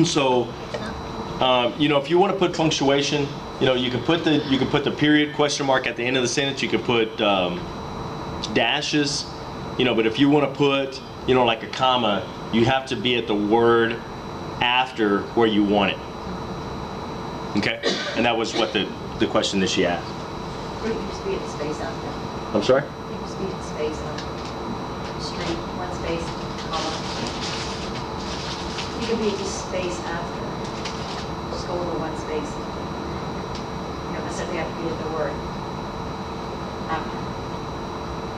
So, if you want to put punctuation, you can put the period, question mark at the end of the sentence. You can put dashes, but if you want to put, like a comma, you have to be at the word after where you want it. Okay? And that was what the question that she asked. Or you can just be at the space after. I'm sorry? You can just be at the space after. Street, one space, comma. You can be at the space after. Just go over one space. You don't necessarily have to be at the word after.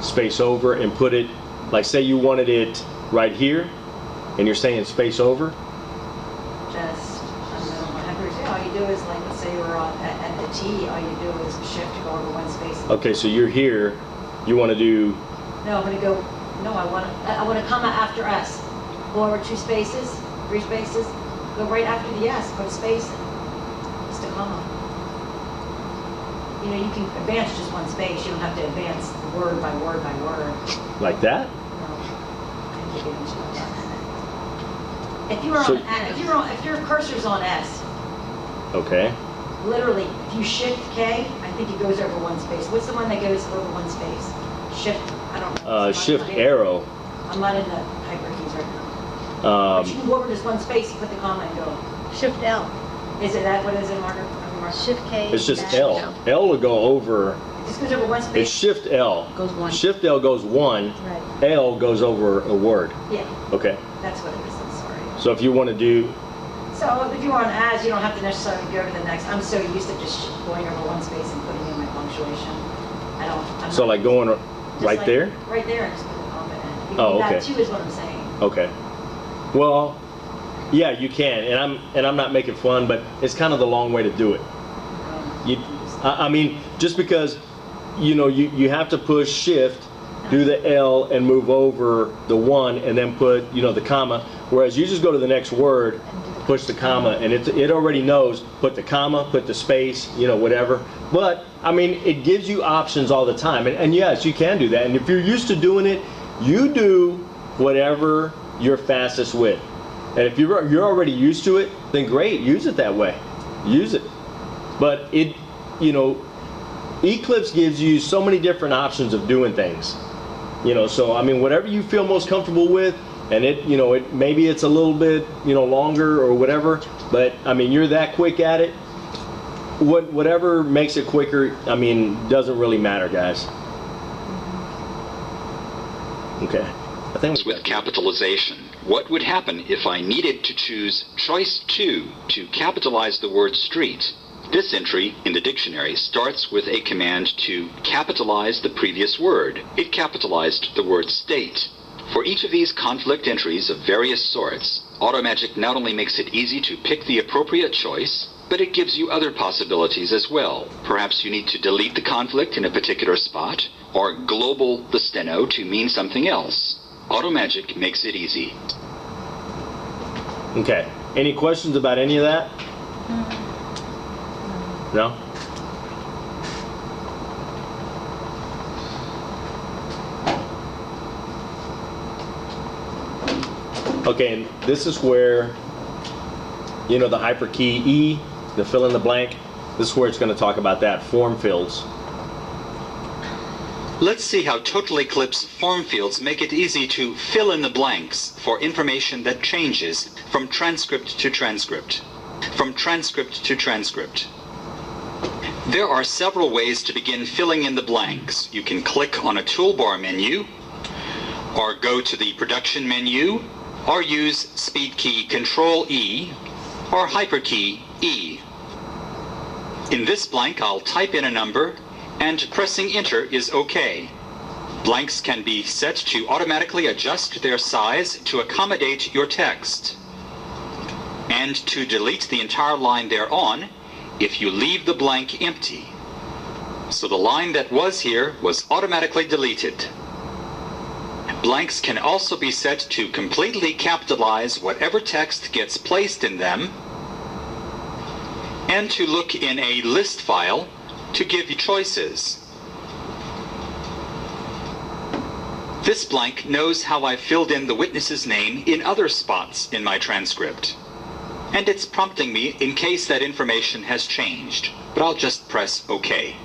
Space over and put it, like say you wanted it right here, and you're saying space over. Just, all you do is, like, let's say you're at the T, all you do is shift to go over one space. Okay, so you're here, you want to do, No, I'm gonna go, no, I want a comma after S. Go over 2 spaces, 3 spaces, go right after the S, put a space in, just a comma. You can advance just one space, you don't have to advance word by word by word. like that? No, I can't get into that. If you were So- if your cursor's on S, Okay. literally, if you shift K, I think it goes over one space. What's the one that goes over one space? Shift, I don't know. Shift arrow. I'm not in the hyperkeys right now. But you can go over just one space, put the comma and go. Shift L. Is it that, what is it, Margaret? Shift K. It's just dash L. L will go over, It just goes over one it's space? Shift L. Goes one. Shift L goes 1, Right. L goes over a word. Yeah, Okay. that's what it is, I'm sorry. So if you want to do, So if you're on as, you don't have to necessarily go to the next. I'm so used to just going over one space and putting in my punctuation. I'm so not- like going just right like there? Right there, and just put the comma in. Oh, okay. That too is what I'm saying. Okay. Well, yeah, you can, and I'm not making fun, but it's kind of the long way to do it. I mean, just because, you have to push shift, do the L and move over the 1 and then put, the comma, whereas you just go to the next word, push the comma, and it already knows, put the comma, put the space, whatever. But, I mean, it gives you options all the time, and yes, you can do that, and if you're used to doing it, you do whatever you're fastest with. And if you're already used to it, then great, use it that way. Use it. But Eclipse gives you so many different options of doing things. So I mean, whatever you feel most comfortable with, and maybe it's a little bit, longer or whatever, but I mean, you're that quick at it. Whatever makes it quicker, I mean, doesn't really matter, guys. Okay. I think with capitalization. What would happen if I needed to choose choice 2 to capitalize the word street? This entry in the dictionary starts with a command to capitalize the previous word. It capitalized the word state. For each of these conflict entries of various sorts, Automagic not only makes it easy to pick the appropriate choice, but it gives you other possibilities as well. Perhaps you need to delete the conflict in a particular spot, or global the steno to mean something else. Automagic makes it easy. Okay. Any questions about any of that? No? Okay, and this is where, the hyperkey E, the fill in the blank, this is where it's going to talk about that, form fields. Let's see how Total Eclipse form fields make it easy to fill in the blanks for information that changes from transcript to transcript. From transcript to transcript. There are several ways to begin filling in the blanks. You can click on a toolbar menu, or go to the production menu, or use speed key Control E, or hyperkey E. In this blank, I'll type in a number, and pressing enter is OK. Blanks can be set to automatically adjust their size to accommodate your text. And to delete the entire line thereon, if you leave the blank empty. So the line that was here was automatically deleted. Blanks can also be set to completely capitalize whatever text gets placed in them, and to look in a list file to give you choices. This blank knows how I filled in the witness's name in other spots in my transcript. And it's prompting me in case that information has changed, but I'll just press OK.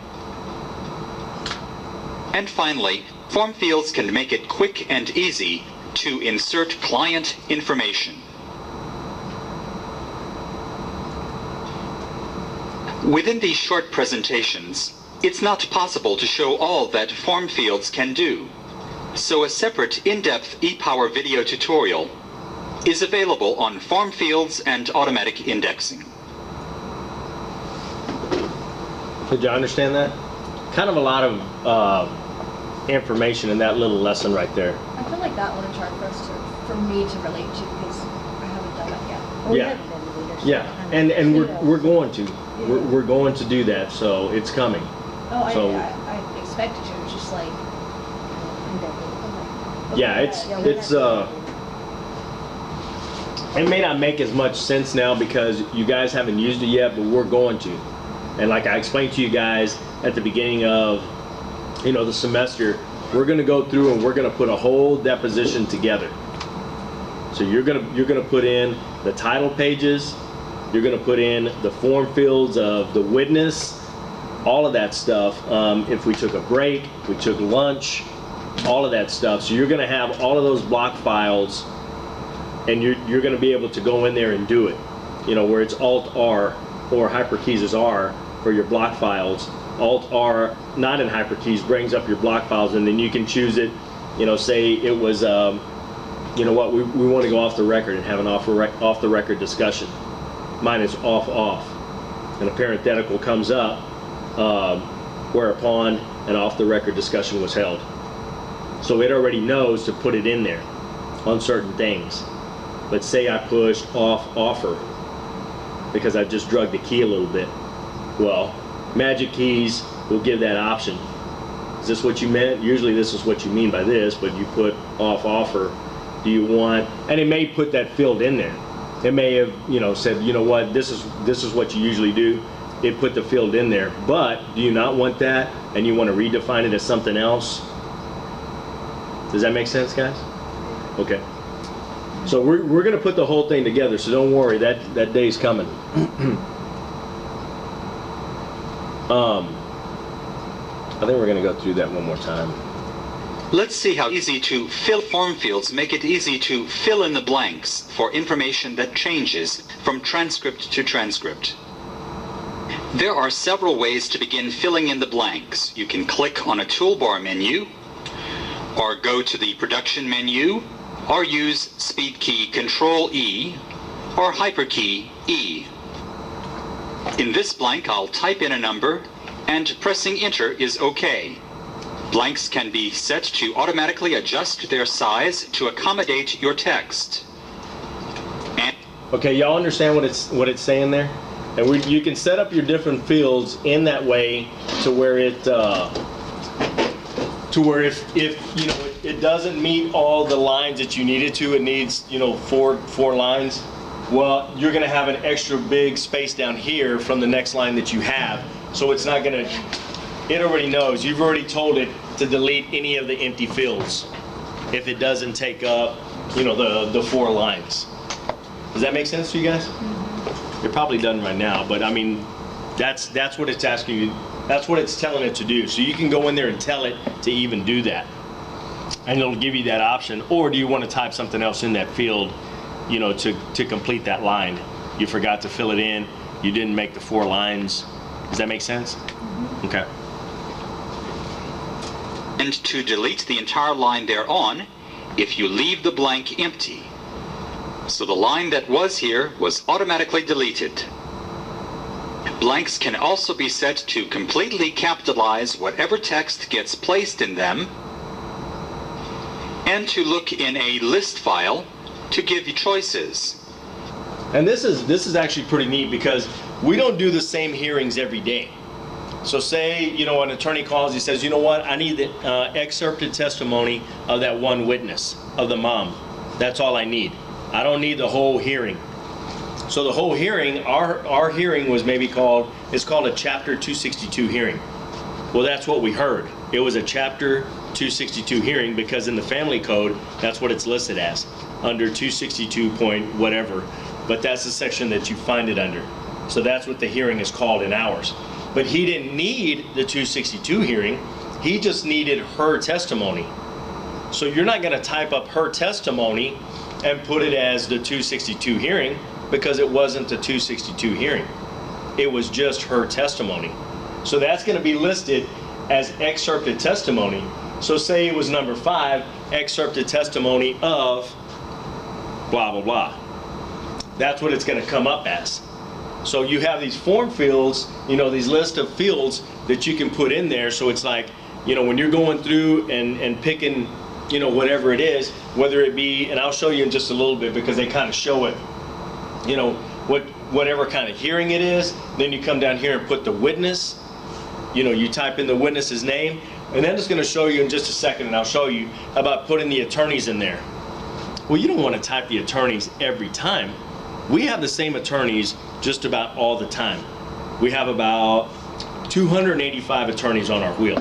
And finally, form fields can make it quick and easy to insert client information. Within these short presentations, it's not possible to show all that form fields can do. So a separate in-depth ePower video tutorial is available on form fields and automatic indexing. Did you understand that? Kind of a lot of information in that little lesson right there. I feel like that one is hard for me to relate to because I haven't done it yet. We Yeah. haven't been leaders. Yeah, and we're going to. We're going to do that, so it's coming. Oh, So- I expected to. It's just like, Yeah, it's it may not make as much sense now because you guys haven't used it yet, but we're going to. And like I explained to you guys at the beginning of, the semester, we're going to go through and we're going to put a whole deposition together. So you're going to put in the title pages, you're going to put in the form fields of the witness, all of that stuff. If we took a break, we took lunch, all of that stuff. So you're going to have all of those block files, and you're going to be able to go in there and do it. Where it's Alt-R or hyperkeys is R for your block files. Alt-R, not in hyperkeys, brings up your block files, and then you can choose it. Say it was, we want to go off the record and have an off the record discussion. Mine is off, and a parenthetical comes up, whereupon an off the record discussion was held. So it already knows to put it in there on certain things. But say I pushed offer because I just drugged the key a little bit. Well, Magic Keys will give that option. Is this what you meant? Usually this is what you mean by this, but you put offer. Do you want, and it may put that field in there. It may have, said, what, this is what you usually do. It put the field in there. But do you not want that and you want to redefine it as something else? Does that make sense, guys? Okay. So we're going to put the whole thing together, so don't worry, that day's coming. I think we're going to go through that one more time. Let's see how easy to fill form fields make it easy to fill in the blanks for information that changes from transcript to transcript. There are several ways to begin filling in the blanks. You can click on a toolbar menu, or go to the production menu, or use speed key Control E, or hyperkey E. In this blank, I'll type in a number, and pressing enter is OK. Blanks can be set to automatically adjust their size to accommodate your text. And Okay, y'all understand what it's saying there? And you can set up your different fields in that way to where it if it doesn't meet all the lines that you need it to, it needs four lines. Well, you're going to have an extra big space down here from the next line that you have, so it's not going to. It already knows. You've already told it to delete any of the empty fields if it doesn't take up the 4 lines. Does that make sense to you guys? You're probably done right now, but I mean, that's what it's asking you. That's what it's telling it to do. So you can go in there and tell it to even do that, and it'll give you that option. Or do you want to type something else in that field, to complete that line? You forgot to fill it in. You didn't make the 4 lines. Does that make sense? Mm-hmm. Okay. and to delete the entire line thereon if you leave the blank empty. So the line that was here was automatically deleted. Blanks can also be set to completely capitalize whatever text gets placed in them, and to look in a list file to give you choices. And this is actually pretty neat because we don't do the same hearings every day. So say, an attorney calls, he says, I need the excerpted testimony of that one witness, of the mom. That's all I need. I don't need the whole hearing. So the whole hearing, our hearing was it's called a Chapter 262 hearing. Well, that's what we heard. It was a Chapter 262 hearing, because in the family code, that's what it's listed as, under 262 point whatever, but that's the section that you find it under. So that's what the hearing is called in ours. But he didn't need the 262 hearing, he just needed her testimony. So you're not gonna type up her testimony and put it as the 262 hearing, because it wasn't the 262 hearing. It was just her testimony. So that's gonna be listed as excerpted testimony. So say it was number 5, excerpted testimony of blah, blah, blah. That's what it's gonna come up as. So you have these form fields, you know, these list of fields that you can put in there. So it's like, you know, when you're going through and picking, you know, whatever it is, whether it be, and I'll show you in just a little bit because they kind of show it, you know, whatever kind of hearing it is, then you come down here and put the witness, you know, you type in the witness's name, and then it's going to show you in just a second, and I'll show you about putting the attorneys in there. Well, you don't want to type the attorneys every time. We have the same attorneys just about all the time. We have about 285 attorneys on our wheel.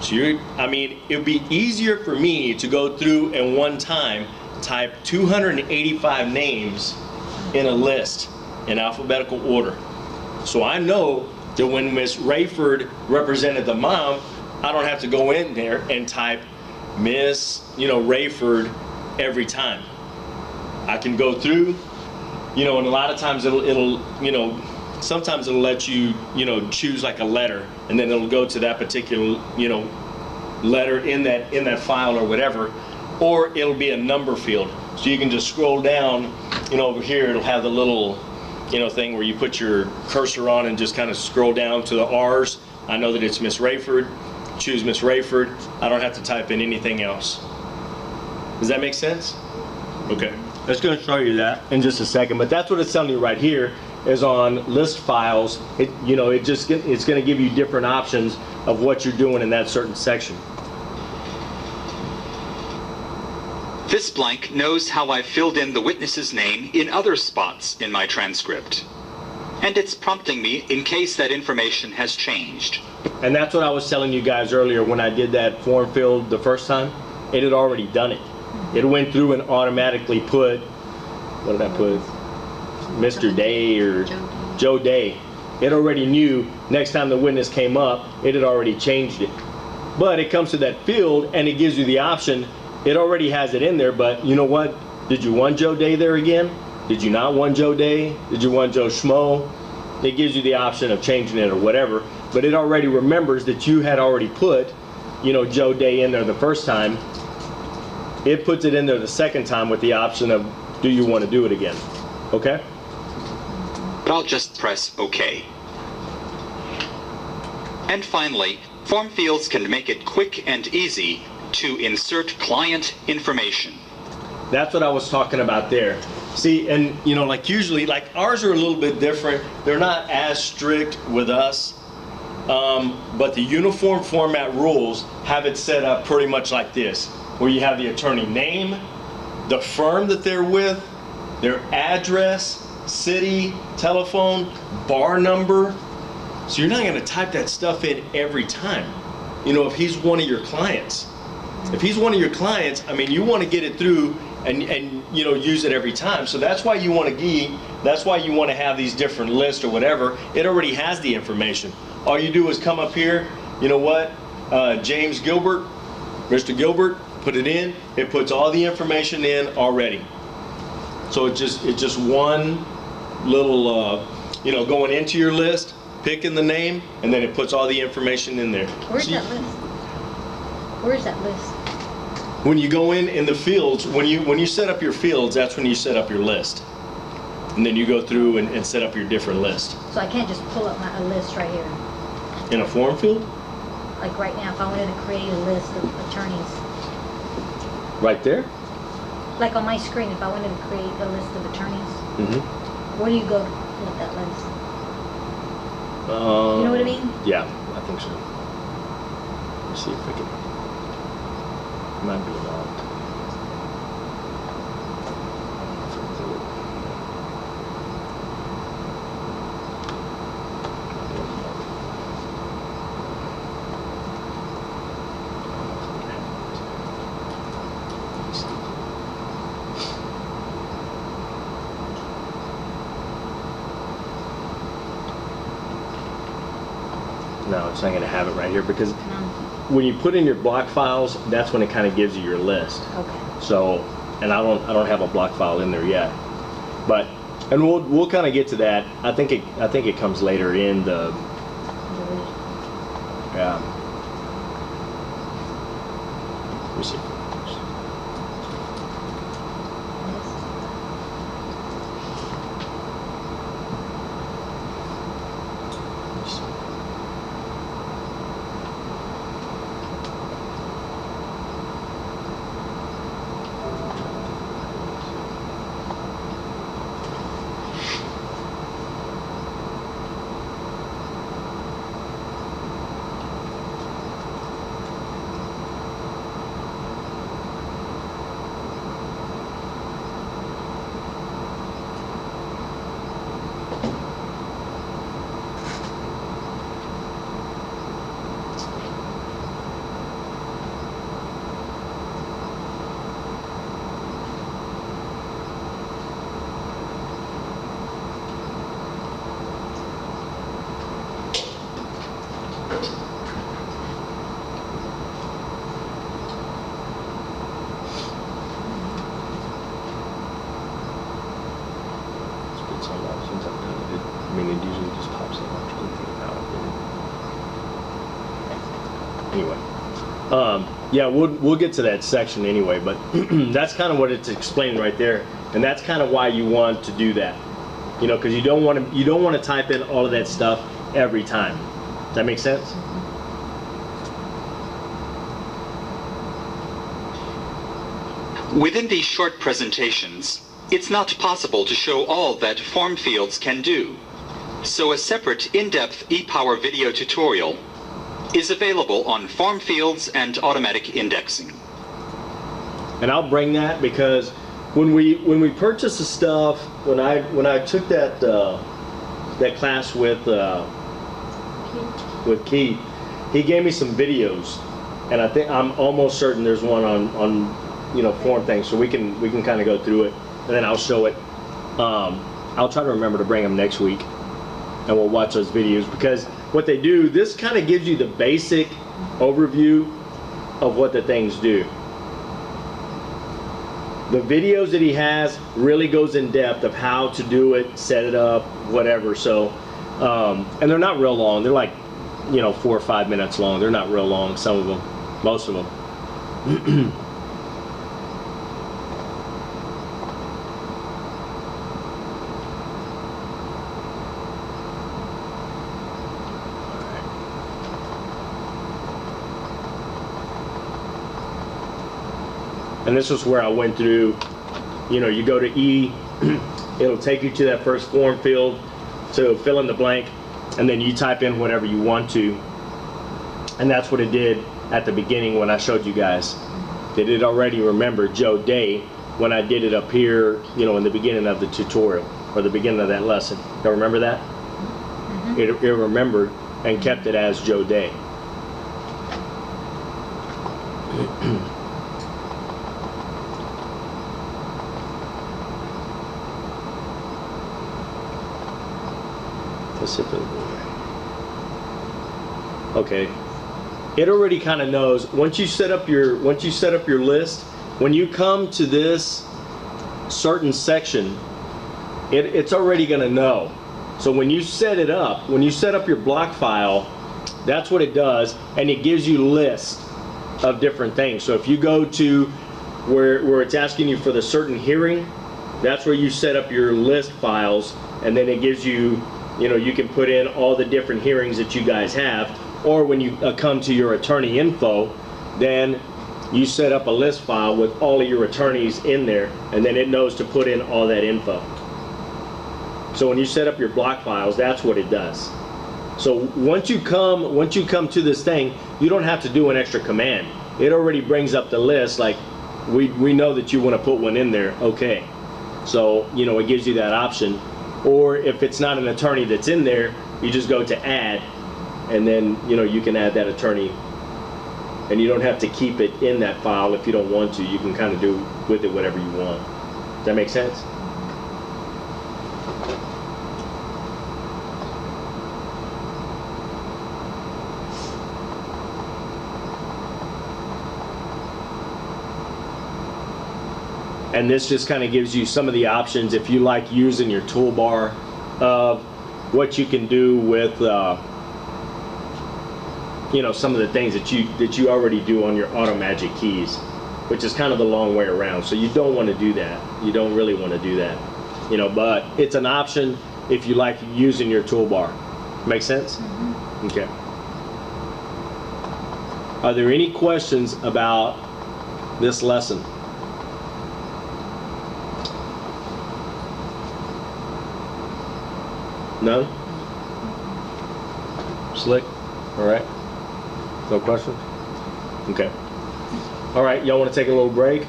So I mean, it would be easier for me to go through and one time type 285 names in a list in alphabetical order. So I know that when Miss Rayford represented the mom, I don't have to go in there and type Miss, you know, Rayford every time. I can go through, you know, and a lot of times it'll, you know, sometimes it'll let you, you know, choose like a letter, and then it'll go to that particular, you know, letter in that file or whatever, or it'll be a number field. So you can just scroll down, you know, over here it'll have the little, you know, thing where you put your cursor on and just kind of scroll down to the R's. I know that it's Miss Rayford. Choose Miss Rayford. I don't have to type in anything else. Does that make sense? Okay. It's going to show you that in just a second, but that's what it's telling you right here is on list files. It, you know, it's going to give you different options of what you're doing in that certain section. This blank knows how I filled in the witness's name in other spots in my transcript. And it's prompting me in case that information has changed. And that's what I was telling you guys earlier when I did that form field the first time. It had already done it. It went through and automatically put, what did I put? Mr. Day or Joe Day. It already knew next time the witness came up, it had already changed it. But it comes to that field and it gives you the option. It already has it in there, but you know what? Did you want Joe Day there again? Did you not want Joe Day? Did you want Joe Schmo? It gives you the option of changing it or whatever, but it already remembers that you had already put, you know, Joe Day in there the first time. It puts it in there the second time with the option of, do you want to do it again? Okay? But I'll just press OK. And finally, form fields can make it quick and easy to insert client information. That's what I was talking about there. See, and you know, like usually, like ours are a little bit different. They're not as strict with us, but the uniform format rules have it set up pretty much like this, where you have the attorney name, the firm that they're with, their address, city, telephone, bar number. So you're not going to type that stuff in every time. You know, if he's one of your clients. If he's one of your clients, I mean, you want to get it through and you know, use it every time. So that's why you want to that's why you want to have these different lists or whatever. It already has the information. All you do is come up here, you know what, James Gilbert, Mr. Gilbert, put it in. It puts all the information in already. So it's just one little, you know, going into your list, picking the name, and then it puts all the information in there. Where's that list? Where's that list? When you go in the fields, when you set up your fields, that's when you set up your list. And then you go through and set up your different list. So I can't just pull up a list right here. In a form field? Like right now, if I wanted to create a list of attorneys. Right there? Like on my screen, if I wanted to create a list of attorneys, where do you go to pull up that list? You know what I mean? Yeah, I think so. Let's see if we can. Might be logged. No, it's not going to have it right here because No. when you put in your block files, that's when it kind of gives you your list. Okay. So, and I don't have a block file in there yet, but and we'll kind of get to that. I think it comes later in the yeah. Let me see. It usually just pops up after anyway. Yeah, we'll get to that section anyway, but that's kind of what it's explaining right there, and that's kind of why you want to do that, you know, because you don't want to type in all of that stuff every time. Does that make sense? Within these short presentations, it's not possible to show all that form fields can do. So a separate in-depth ePower video tutorial is available on form fields and automatic indexing. And I'll bring that because when we purchased the stuff, when I took that that class with Keith, he gave me some videos, and I'm almost certain there's one on you know, form things, so we can kind of go through it, and then I'll show it. I'll try to remember to bring them next week, and we'll watch those videos, because what they do, this kind of gives you the basic overview of what the things do. The videos that he has really goes in depth of how to do it, set it up, whatever. So, and they're not real long. They're like, you know, 4 or 5 minutes long. They're not real long, some of them, most of them. And this is where I went through, you know, you go to E, it'll take you to that first form field to fill in the blank, and then you type in whatever you want to. And that's what it did at the beginning when I showed you guys. They did already remember Joe Day when I did it up here, you know, in the beginning of the tutorial, or the beginning of that lesson. Y'all remember that? Mm-hmm. It remembered and kept it as Joe Day. Okay, it already kind of knows once you set up your list. When you come to this certain section, it's already going to know. So when you set it up, when you set up your block file, that's what it does, and it gives you lists of different things. So if you go to where it's asking you for the certain hearing, that's where you set up your list files, and then it gives you, you know, you can put in all the different hearings that you guys have. Or when you come to your attorney info, then you set up a list file with all of your attorneys in there, and then it knows to put in all that info. So when you set up your block files, that's what it does. So once you come to this thing, you don't have to do an extra command. It already brings up the list, like we know that you want to put one in there. Okay, so you know, it gives you that option. Or if it's not an attorney that's in there, you just go to add, and then, you know, you can add that attorney, and you don't have to keep it in that file if you don't want to. You can kind of do with it whatever you want. Does that make sense? And this just kind of gives you some of the options if you like using your toolbar of what you can do with you know, some of the things that you already do on your AutoMagic keys, which is kind of the long way around. So you don't want to do that. You don't really want to do that, you know, but it's an option if you like using your toolbar. Make sense? Mm-hmm. Okay. Are there any questions about this lesson? No? Slick? All right. No questions? Okay. All right, y'all want to take a little break?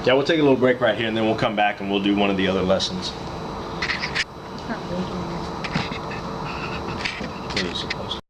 Yeah, we'll take a little break right here, and then we'll come back and we'll do one of the other lessons. It's not blinking. What are you supposed to?